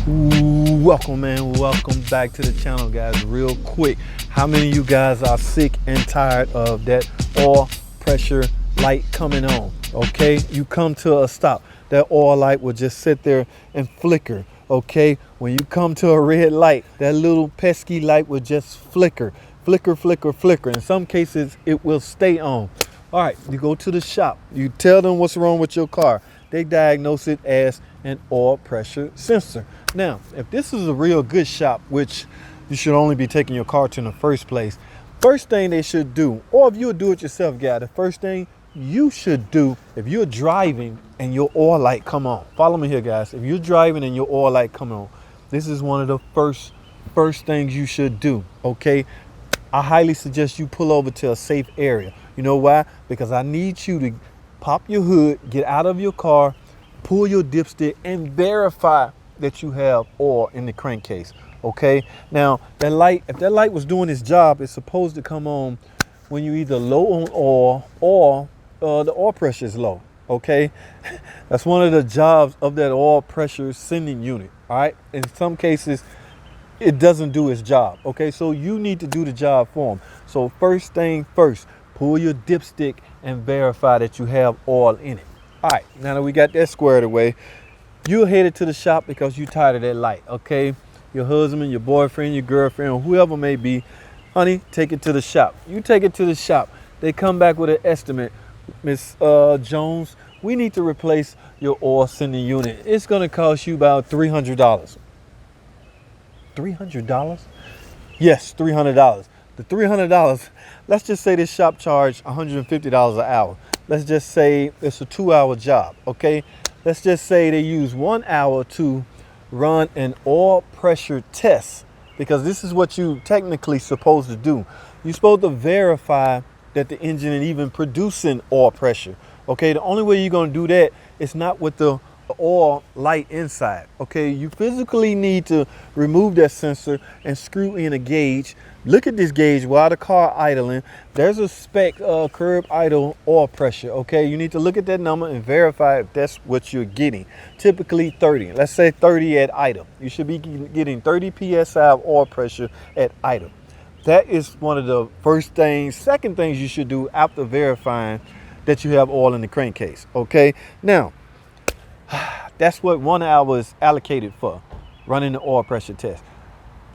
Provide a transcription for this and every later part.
Welcome, man. Welcome back to the channel, guys. Real quick, how many of you guys are sick and tired of that oil pressure light coming on? Okay, you come to a stop, that oil light will just sit there and flicker. Okay, when you come to a red light, that little pesky light will just flicker. In some cases it will stay on. All right, you go to the shop, you tell them what's wrong with your car. They diagnose it as an oil pressure sensor. Now, if this is a real good shop, which you should only be taking your car to in the first place, first thing they should do, or if you're a do-it-yourself guy, the first thing you should do, if you're driving and your oil light come on, follow me here, guys. If you're driving and your oil light come on, this is one of the first things you should do. Okay, I highly suggest you pull over to a safe area. You know why? Because I need you to pop your hood, get out of your car, pull your dipstick, and verify that you have oil in the crankcase. Okay, now that light, if that light was doing its job, it's supposed to come on when you're either low on oil or the oil pressure is low. Okay, that's one of the jobs of that oil pressure sending unit. All right, in some cases it doesn't do its job. Okay, so you need to do the job for them. So first thing first, pull your dipstick and verify that you have oil in it. All right, now that we got that squared away, you're headed to the shop because you're tired of that light. Okay, your husband, your boyfriend, your girlfriend, or whoever may be, honey, take it to the shop. You take it to the shop. They come back with an estimate. Miss Jones, we need to replace your oil sending unit. It's going to cost you about $300. $300? Yes, $300. The $300, let's just say this shop charged $150 an hour. Let's just say it's a 2-hour job, okay? Let's just say they use 1 hour to run an oil pressure test, because this is what you technically supposed to do. You're supposed to verify that the engine is even producing oil pressure, okay? The only way you're gonna do that is not with the oil light inside. Okay, you physically need to remove that sensor and screw in a gauge. Look at this gauge while the car idling. There's a spec curb idle oil pressure. Okay, you need to look at that number and verify if that's what you're getting. Typically 30. Let's say 30 at idle. You should be getting 30 psi of oil pressure at idle. That is one of the first things. Second things you should do after verifying that you have oil in the crankcase. Okay, now that's what 1 hour is allocated for, running the oil pressure test.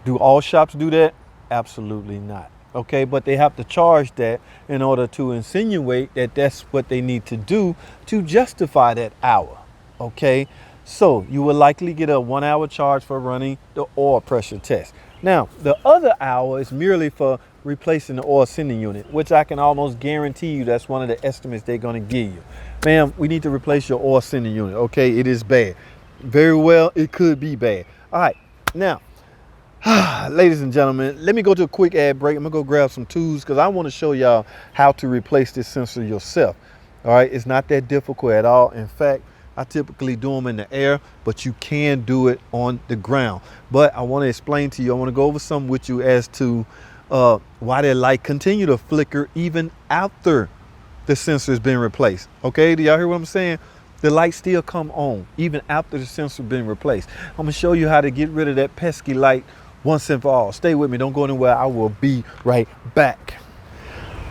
Do all shops do that? Absolutely not. Okay, but they have to charge that in order to insinuate that that's what they need to do to justify that hour. Okay, so you will likely get a 1 hour charge for running the oil pressure test. Now, the other hour is merely for replacing the oil sending unit, which I can almost guarantee you that's one of the estimates they're going to give you. Ma'am, we need to replace your oil sending unit. Okay, it is bad. Very well, it could be bad. All right, now, ladies and gentlemen, let me go to a quick ad break. I'm gonna go grab some tools because I want to show y'all how to replace this sensor yourself. All right, it's not that difficult at all. In fact, I typically do them in the air, but you can do it on the ground. But I want to explain to you, I want to go over something with you as to why that light continue to flicker even after the sensor has been replaced. Okay, do y'all hear what I'm saying? The light still come on even after the sensor been replaced. I'm gonna show you how to get rid of that pesky light once and for all. Stay with me, don't go anywhere. I will be right back.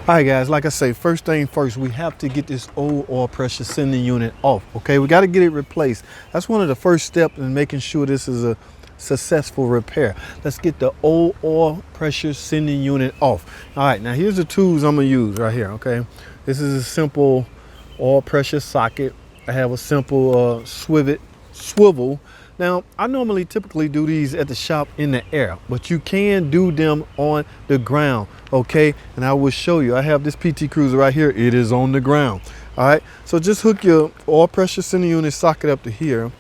All right, guys, like I say, first thing first, we have to get this old oil pressure sending unit off. Okay, we got to get it replaced. That's one of the first steps in making sure this is a successful repair. Let's get the old oil pressure sending unit off. All right, now here's the tools I'm gonna use right here. Okay, this is a simple oil pressure socket. I have a simple swivel. Now, I typically do these at the shop in the air, but you can do them on the ground, okay? And I will show you. I have this PT Cruiser right here. It is on the ground, all right? So just hook your oil pressure sending unit socket up to here. I'm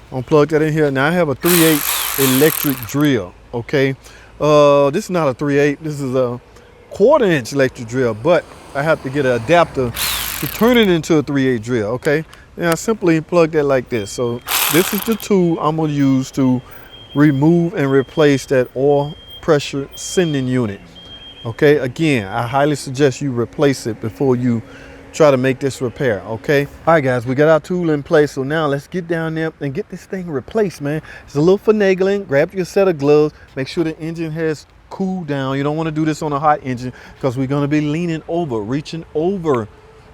gonna plug that in here. Now, I have a 3/8 electric drill, okay? This is not a 3/8. This is a 1/4 inch electric drill, but I have to get an adapter to turn it into a 3/8 drill, okay? Now, I simply plug that like this. So this is the tool I'm gonna use to remove and replace that oil pressure sending unit. Okay, again, I highly suggest you replace it before you try to make this repair, okay? All right, guys, we got our tool in place. So now let's get down there and get this thing replaced, man. It's a little finagling. Grab your set of gloves. Make sure the engine has cooled down. You don't want to do this on a hot engine because we're going to be leaning over, reaching over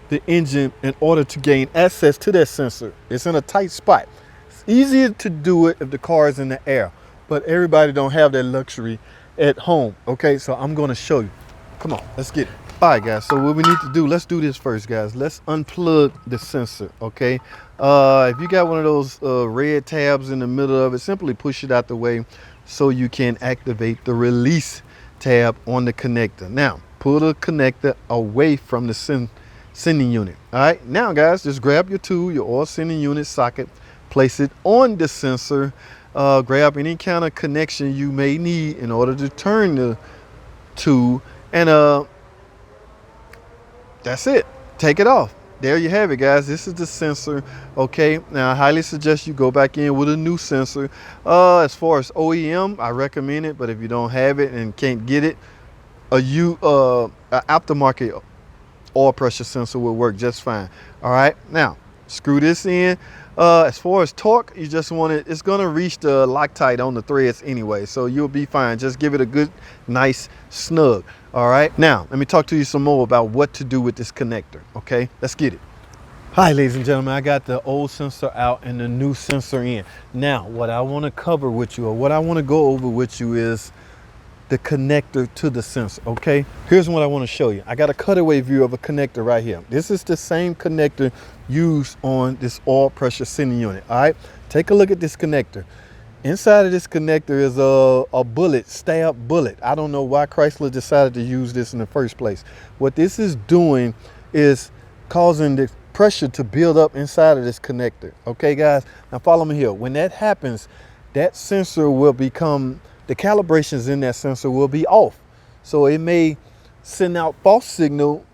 the engine in order to gain access to that sensor. It's in a tight spot. It's easier to do it if the car is in the air, but everybody don't have that luxury at home, okay? So I'm going to show you. Come on, let's get it. All right, guys, so what we need to do, let's do this first, guys. Let's unplug the sensor, okay? If you got one of those red tabs in the middle of it, simply push it out the way so you can activate the release tab on the connector. Now, pull the connector away from the sending unit. All right, now, guys, just grab your tool, your oil sending unit socket, place it on the sensor, grab any kind of connection you may need in order to turn the tool, and that's it. Take it off. There you have it, guys. This is the sensor, okay? Now, I highly suggest you go back in with a new sensor. As far as OEM, I recommend it, but if you don't have it and can't get it, a aftermarket oil pressure sensor will work just fine. All right, now screw this in. As far as torque, you just want it, it's gonna reach the Loctite on the threads anyway, so you'll be fine. Just give it a good, nice snug. All right, now let me talk to you some more about what to do with this connector, okay? Let's get it. Hi, ladies and gentlemen, I got the old sensor out and the new sensor in. Now, what I wanna cover with you, or what I wanna go over with you, is the connector to the sensor, okay? Here's what I want to show you. I got a cutaway view of a connector right here. This is the same connector used on this oil pressure sending unit, all right? Take a look at this connector. Inside of this connector is a bullet, stab bullet. I don't know why Chrysler decided to use this in the first place. What this is doing is causing the pressure to build up inside of this connector, okay, guys? Now follow me here. When that happens, that sensor will become, the calibrations in that sensor will be off. So it may send out false signal,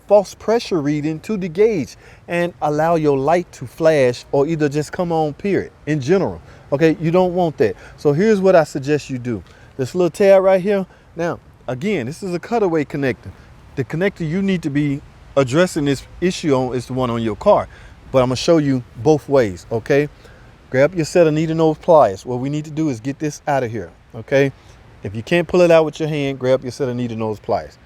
false pressure reading to the gauge and allow your light to flash or either just come on, period, in general. Okay, you don't want that. So here's what I suggest you do. This little tab right here. Now, again, this is a cutaway connector. The connector you need to be addressing this issue on is the one on your car. But I'm gonna show you both ways, okay? Grab your set of needle nose pliers. What we need to do is get this out of here, okay? If you can't pull it out with your hand, grab your set of needle nose pliers.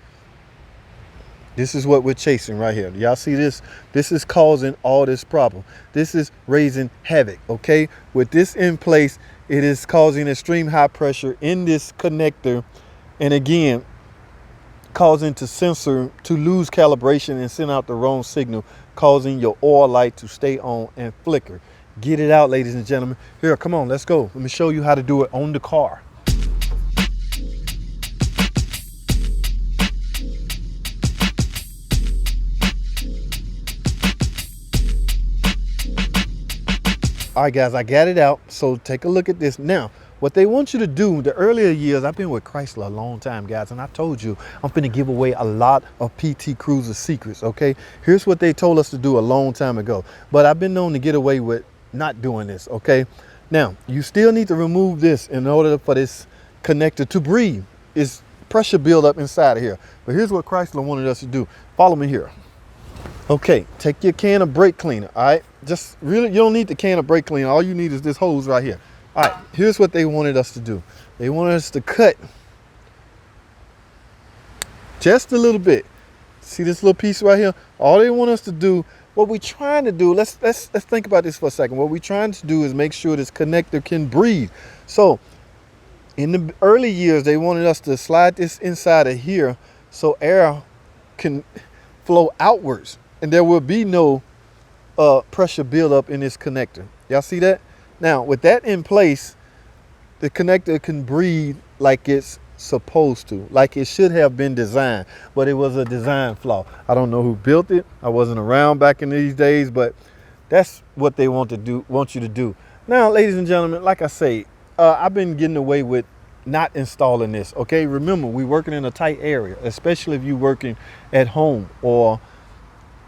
This is what we're chasing right here. Y'all see this? This is causing all this problem. This is raising havoc, okay? With this in place, it is causing extreme high pressure in this connector, and again, causing the sensor to lose calibration and send out the wrong signal, causing your oil light to stay on and flicker. Get it out, ladies and gentlemen. Here, come on, let's go. Let me show you how to do it on the car. All right, guys, I got it out. So take a look at this. Now, what they want you to do, the earlier years, I've been with Chrysler a long time, guys, and I told you I'm finna give away a lot of PT Cruiser secrets, okay? Here's what they told us to do a long time ago, but I've been known to get away with not doing this, okay? Now, you still need to remove this in order for this connector to breathe. It's pressure buildup inside of here. But here's what Chrysler wanted us to do. Follow me here. Okay, take your can of brake cleaner, all right? Just really, you don't need the can of brake cleaner. All you need is this hose right here. All right, here's what they wanted us to do. They wanted us to cut just a little bit. See this little piece right here? All they want us to do, what we're trying to do, let's think about this for a second. What we're trying to do is make sure this connector can breathe. So in the early years, they wanted us to slide this inside of here so air can flow outwards and there will be no pressure buildup in this connector. Y'all see that? Now, with that in place, the connector can breathe like it's supposed to, like it should have been designed, but it was a design flaw. I don't know who built it. I wasn't around back in these days, but that's what they want you to do. Now, ladies and gentlemen, like I say, I've been getting away with not installing this, okay? Remember, we're working in a tight area, especially if you're working at home or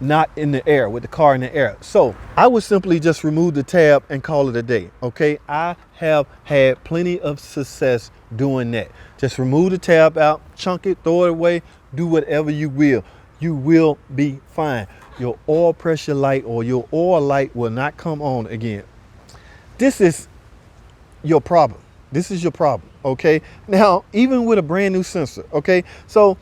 not in the air, with the car in the air. So I would simply just remove the tab and call it a day, okay? I have had plenty of success doing that. Just remove the tab out, chunk it, throw it away, do whatever you will. you will be fine. Your oil pressure light or your oil light will not come on again. This is your problem. This is your problem, okay? Now, even with a brand new sensor, okay? So,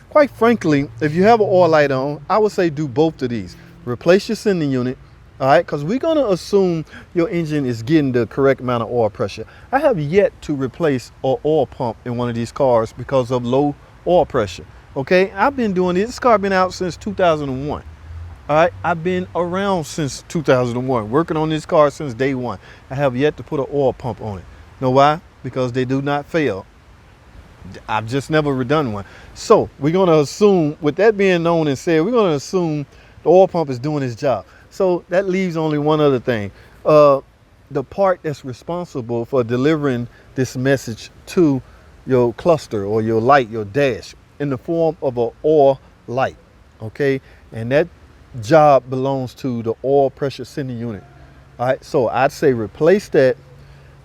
quite frankly, if you have an oil light on, I would say do both of these. Replace your sending unit, all right? Because we're gonna assume your engine is getting the correct amount of oil pressure. I have yet to replace an oil pump in one of these cars because of low oil pressure, okay? I've been doing this car been out since 2001. All right, I've been around since 2001, working on this car since day one. I have yet to put an oil pump on it. Know why? Because they do not fail. I've just never done one. So we're gonna assume, with that being known and said, we're gonna assume the oil pump is doing its job. So that leaves only one other thing. The part that's responsible for delivering this message to your cluster or your light, your dash, in the form of an oil light, okay? And that job belongs to the oil pressure sending unit. All right, so I'd say replace that,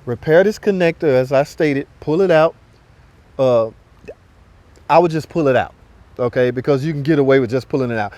repair this connector as I stated, pull it out. I would just pull it out, okay, because you can get away with just pulling it out.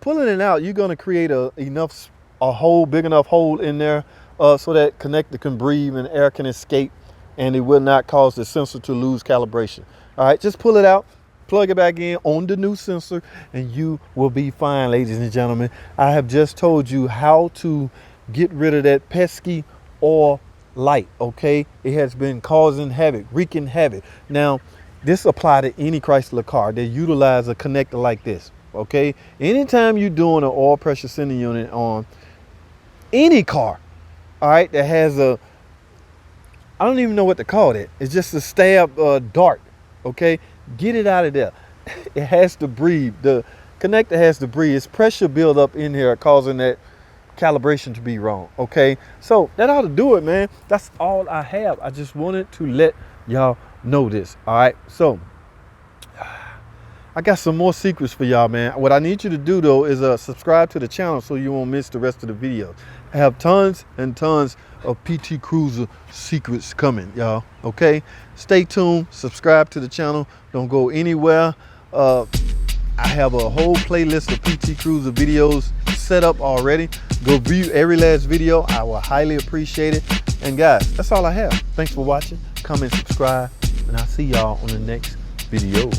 Pulling it out, you're going to create a big enough hole in there so that connector can breathe and air can escape, and it will not cause the sensor to lose calibration. All right, just pull it out, plug it back in on the new sensor, and you will be fine, ladies and gentlemen. I have just told you how to get rid of that pesky oil light, okay? It has been causing havoc, wreaking havoc. Now, this applies to any Chrysler car that utilize a connector like this, okay? Anytime you're doing an oil pressure sending unit on any car, all right, that has a, I don't even know what to call it. It's just a stab dart, okay? Get it out of there. It has to breathe. The connector has to breathe. It's pressure build up in here causing that calibration to be wrong, okay? So that ought to do it, man. That's all I have. I just wanted to let y'all know this, all right? So I got some more secrets for y'all, man. What I need you to do, though, is subscribe to the channel so you won't miss the rest of the videos. I have tons and tons of PT Cruiser secrets coming, y'all, okay? Stay tuned, subscribe to the channel, don't go anywhere. I have a whole playlist of PT Cruiser videos set up already. Go view every last video. I will highly appreciate it. And guys, that's all I have. Thanks for watching. Comment, subscribe, and I'll see y'all on the next video.